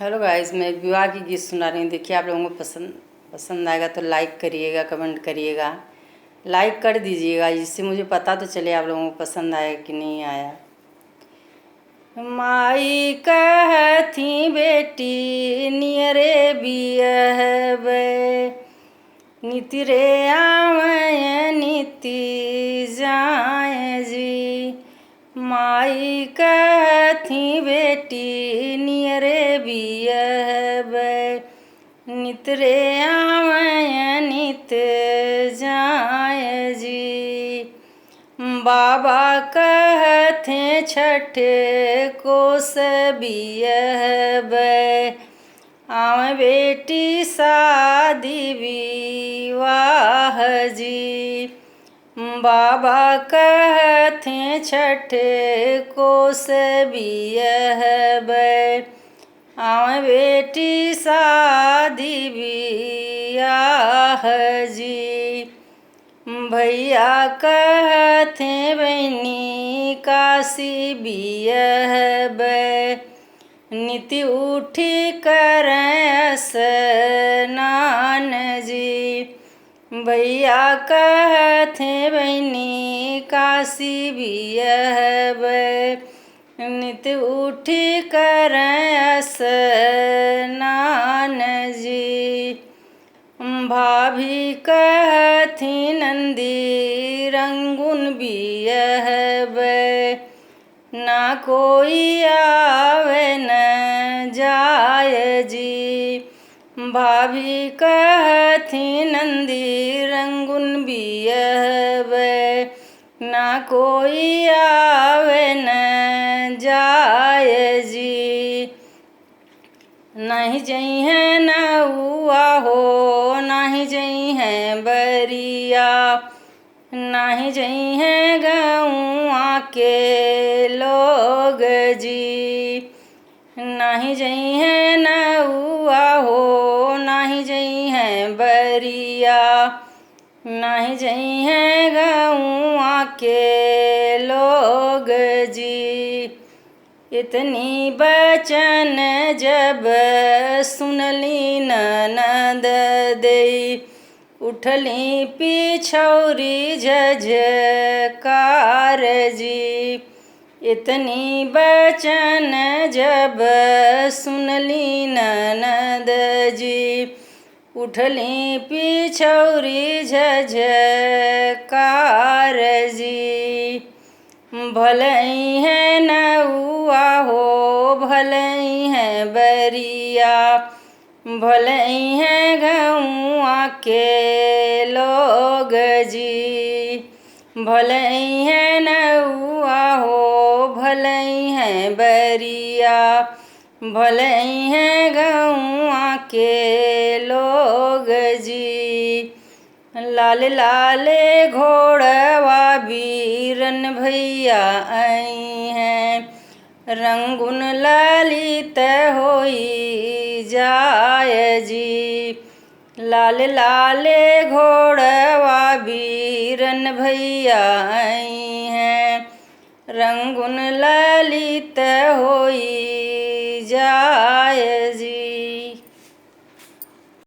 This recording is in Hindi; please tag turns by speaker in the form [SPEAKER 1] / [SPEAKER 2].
[SPEAKER 1] हेलो गाइस, मैं एक विवाह की गीत सुना रही हूँ। देखिए, आप लोगों को पसंद पसंद आएगा तो लाइक करिएगा, कमेंट करिएगा, लाइक कर दीजिएगा, जिससे मुझे पता तो चले आप लोगों को पसंद आया कि नहीं आया। माई कहती बेटी नियरे बियहबे, नीति रे आवे नीति जाए जी। माई कहती बेटी नियरे बियहबे, नित रे आवे नित जाए जी। बाबा कहते छठ कोस बियहबे, आवे बेटी शादी विवाह जी। बाबा कहते छठ कोस बियहबे, आवे बेटी शादी बियाह जी। भैया कहते बहनी काशी बियहबे, नीति उठी करें स्नान जी। भैया कहते बहनी काशी बियहबे, नित उठी करें स्नान जी। भाभी कहती नंदी रंगुन बियहबे, ना कोई आवे न जाए जी। भाभी कहती नंदी रंगुन बियहबे, ना कोई आवे न जाए जी। नहीं जई है नौआ हो, नहीं जई है बरिया, नहीं जई है गौआ के लोग जी। नहीं जई है नौआ हो, नहीं जई है बरिया, नहीं जई है गौआ के लोग जी। इतनी बचन जब सुनली ननद देई, उठली पिछौरी झझकार जी। इतनी बचन जब सुनली ननद जी, उठली पिछौरी झझकार जी। भलई है नौआ हो, भलई है बरिया, भलई है गौआ के लोग जी। भलई है नौआ हो, भलई है बरिया, भलई है गौआ के लोग जी। लाल लाल घोड़वा बीरन भैया आई हैं, रंगुन ललित होई जाए जी। लाल लाल घोड़वा बीरन भैया आई हैं, रंगुन ललित होई जाए जी।